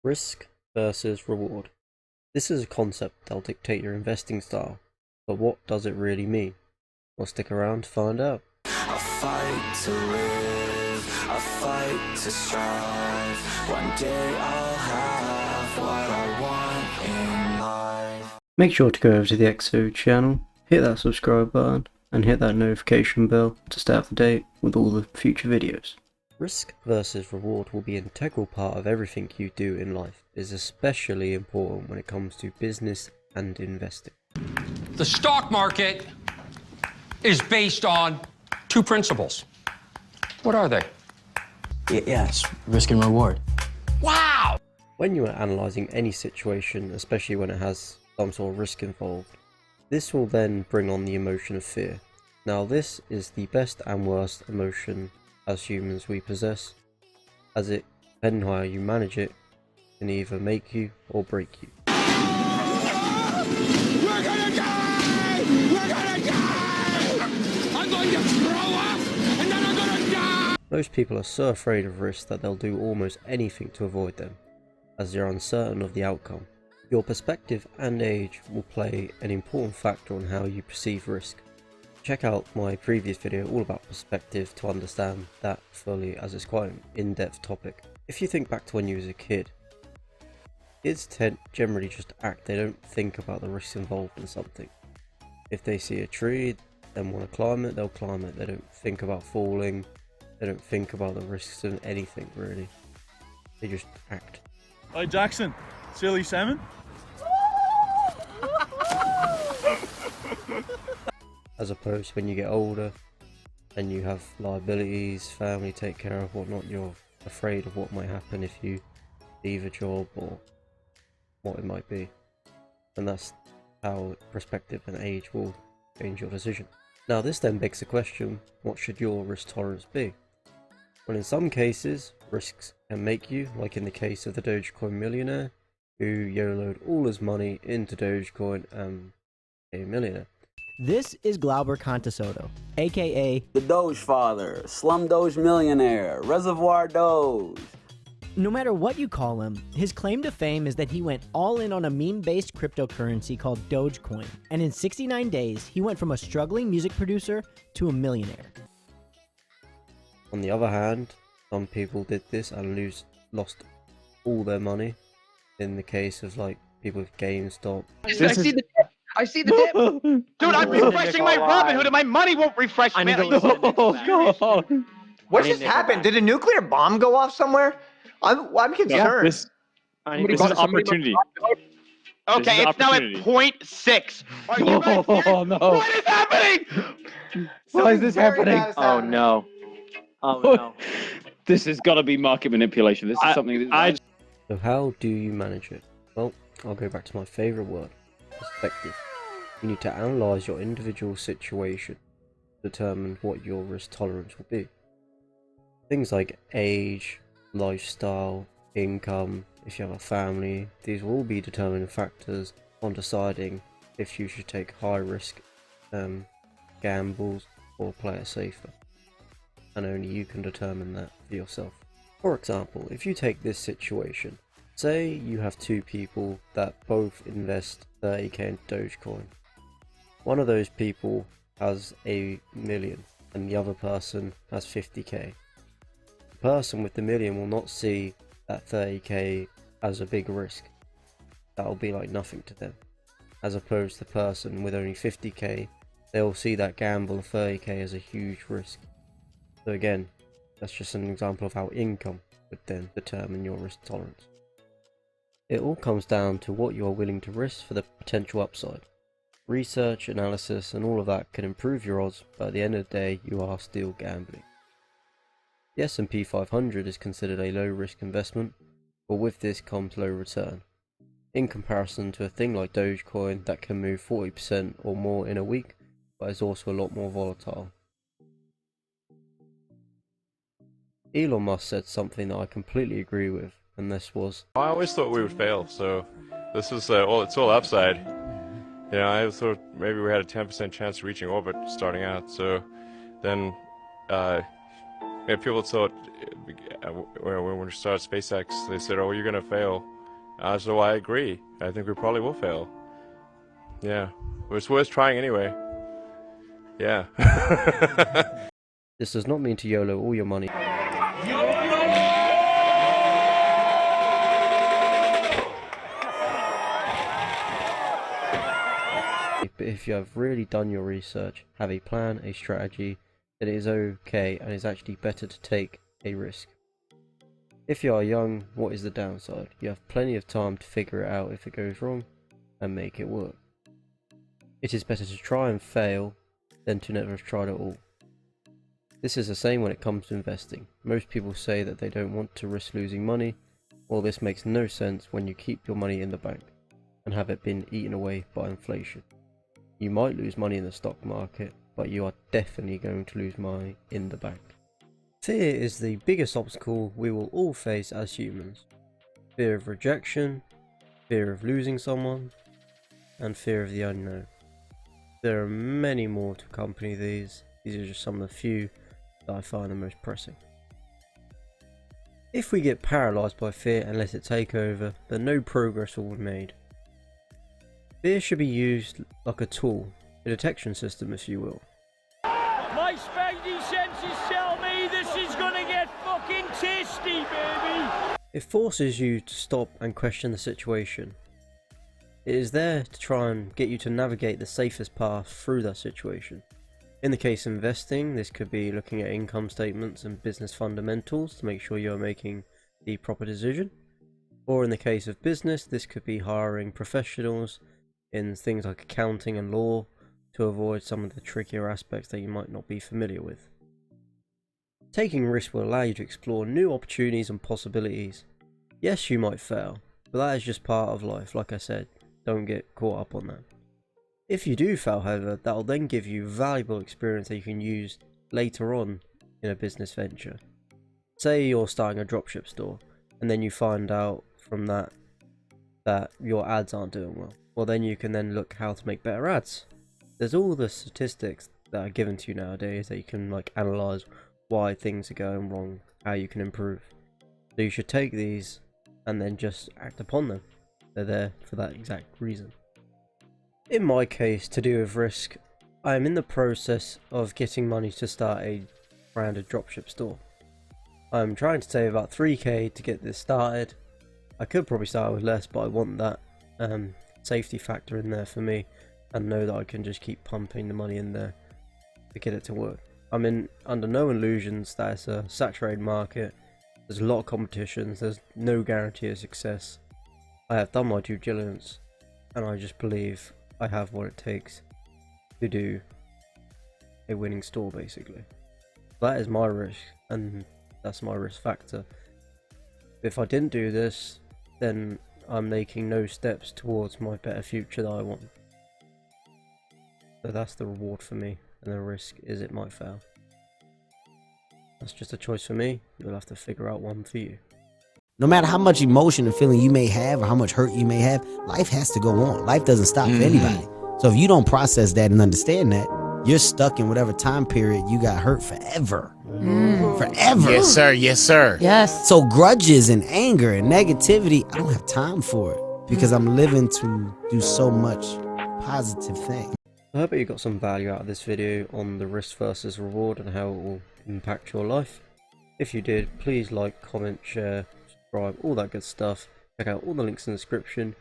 Risk versus reward. This is a concept that'll dictate your investing style, but what does it really mean? Well, stick around to find out. I fight to live, I fight to strive. One day I'll have what I want in life. Make sure to go over to the XO channel, hit that subscribe button, and hit that notification bell to stay up to date with all the future videos. Risk versus reward will be an integral part of everything you do in life. It is especially important when it comes to business and investing. The stock market is based on two principles. What are they? Yes, risk and reward. Wow! When you are analysing any situation, especially when it has some sort of risk involved, this will then bring on the emotion of fear. Now this is the best and worst emotion as humans we possess, as it, depending on how you manage it, can either make you or break you. We're gonna die! We're gonna die! I'm going to throw up and then I'm gonna die! Most people are so afraid of risks that they'll do almost anything to avoid them, as they're uncertain of the outcome. Your perspective and age will play an important factor on how you perceive risk. Check out my previous video all about perspective to understand that fully, as it's quite an in-depth topic. If you think back to when you was a kid, kids generally just act, they don't think about the risks involved in something. If they see a tree and want to climb it, they'll climb it. They don't think about falling, they don't think about the risks in anything really. They just act. Hi Jackson, silly salmon? As opposed to when you get older and you have liabilities, family to take care of, whatnot, you're afraid of what might happen if you leave a job or what it might be. And that's how perspective and age will change your decision. Now this then begs the question, what should your risk tolerance be? Well, in some cases, risks can make you, like in the case of the Dogecoin millionaire, who YOLO'd all his money into Dogecoin and became a millionaire. This is Glauber Contasoto, aka The Doge Father, Slum Doge Millionaire, Reservoir Doge. no matter what you call him, his claim to fame is that he went all in on a meme-based cryptocurrency called Dogecoin, and in 69 days, he went from a struggling music producer to a millionaire. On the other hand, some people did this and lost all their money. In the case of like people with GameStop. I see the dip. Dude, I'm refreshing my Robinhood and my money won't refresh, man. What just happened? Did a nuclear bomb go off somewhere? I'm concerned. This is opportunity. Okay, it's now at 0.6. Are you guys serious? Oh no. What is happening? Why is this happening? Oh no. Oh no. This has got to be market manipulation. This is something that So how do you manage it? Well, I'll go back to my favourite word, perspective. You need to analyse your individual situation to determine what your risk tolerance will be. Things like age, lifestyle, income, if you have a family, these will all be determining factors on deciding if you should take high risk gambles or play it safer. And only you can determine that for yourself. For example, if you take this situation, say you have two people that both invest 30k in Dogecoin. One of those people has $1 million and the other person has 50k. The person with the million will not see that 30k as a big risk. That'll be like nothing to them. As opposed to the person with only 50k, they'll see that gamble of 30k as a huge risk. So again, that's just an example of how income would then determine your risk tolerance. It all comes down to what you are willing to risk for the potential upside. Research, analysis and all of that can improve your odds, but at the end of the day you are still gambling. The S&P 500 is considered a low risk investment, but with this comes low return. In comparison to a thing like Dogecoin that can move 40% or more in a week, but is also a lot more volatile. Elon Musk said something that I completely agree with, and this was, I always thought we would fail, so this is it's all upside. You know, I thought maybe we had a 10% chance of reaching orbit starting out, so then people thought when we started SpaceX, they said, oh, you're going to fail. So I agree. I think we probably will fail. Yeah. But it's worth trying anyway. Yeah. This does not mean to YOLO all your money. But if you have really done your research, have a plan, a strategy, then it is okay and it's actually better to take a risk. If you are young, what is the downside? You have plenty of time to figure it out if it goes wrong and make it work. It is better to try and fail than to never have tried at all. This is the same when it comes to investing. Most people say that they don't want to risk losing money. Well, this makes no sense when you keep your money in the bank and have it been eaten away by inflation. You might lose money in the stock market, but you are definitely going to lose money in the bank. Fear is the biggest obstacle we will all face as humans. Fear of rejection, fear of losing someone, and fear of the unknown. There are many more to accompany these. These are just some of the few that I find the most pressing. If we get paralysed by fear and let it take over, then no progress will be made. Fear should be used like a tool, a detection system if you will. My spidey senses tell me this is gonna get fucking tasty, baby! It forces you to stop and question the situation. It is there to try and get you to navigate the safest path through that situation. In the case of investing, this could be looking at income statements and business fundamentals to make sure you are making the proper decision. Or in the case of business, this could be hiring professionals in things like accounting and law to avoid some of the trickier aspects that you might not be familiar with. Taking risks will allow you to explore new opportunities and possibilities. Yes, you might fail, but that is just part of life. Like I said, don't get caught up on that. If you do fail, however, that will then give you valuable experience that you can use later on in a business venture. Say you're starting a dropship store and then you find out from that your ads aren't doing well. Well, then you can then look how to make better ads. There's all the statistics that are given to you nowadays that you can like analyze why things are going wrong, how you can improve. So you should take these and then just act upon them. They're there for that exact reason. In my case, to do with risk, I am in the process of getting money to start a branded dropship store. I'm trying to save about 3k to get this started. I could probably start with less, but I want that safety factor in there for me and know that I can just keep pumping the money in there to get it to work. I'm under no illusions that it's a saturated market. There's a lot of competitions. There's no guarantee of success. I have done my due diligence and I just believe I have what it takes to do a winning store basically. That is my risk and that's my risk factor. If I didn't do this, then I'm making no steps towards my better future that I want. So that's the reward for me, and the risk is it might fail. That's just a choice for me. You'll have to figure out one for you. No matter how much emotion and feeling you may have or how much hurt you may have, life has to go on. Life doesn't stop for anybody. So if you don't process that and understand that, you're stuck in whatever time period you got hurt forever. Forever. Yes, sir. Yes, sir. Yes. So grudges and anger and negativity, I don't have time for it because I'm living to do so much positive things. I hope you got some value out of this video on the risk versus reward and how it will impact your life. If you did, please like, comment, share, subscribe, all that good stuff. Check out all the links in the description.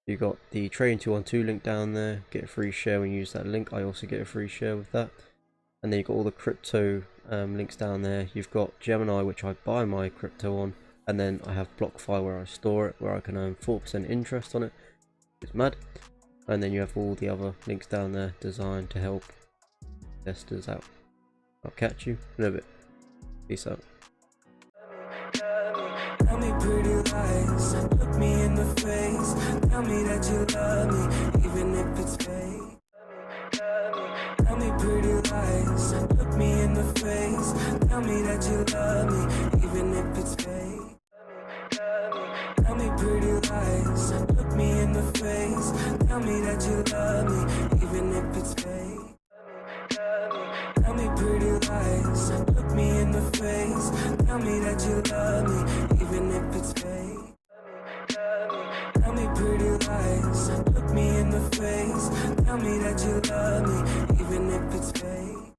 You got the Trading 212 link down there. Get a free share when you use that link. I also get a free share with that. And then you've got all the crypto links down there. You've got Gemini, which I buy my crypto on. And then I have Blockfi where I store it, where I can earn 4% interest on it. It's mad. And then you have all the other links down there designed to help investors out. I'll catch you in a bit. Peace out. Tell me pretty lies, look me in the face. Tell me that you love me, even if it's fake. Tell me pretty lies, look me in the face. Tell me that you love me, even if it's fake. Tell me pretty lies, look me in the face. Tell me that you love me, even if it's fake. Tell me pretty lies, look me in the face. Tell me that you love me, even if it's fake. lights. Look me in the face. Tell me that you love me, even if it's fake.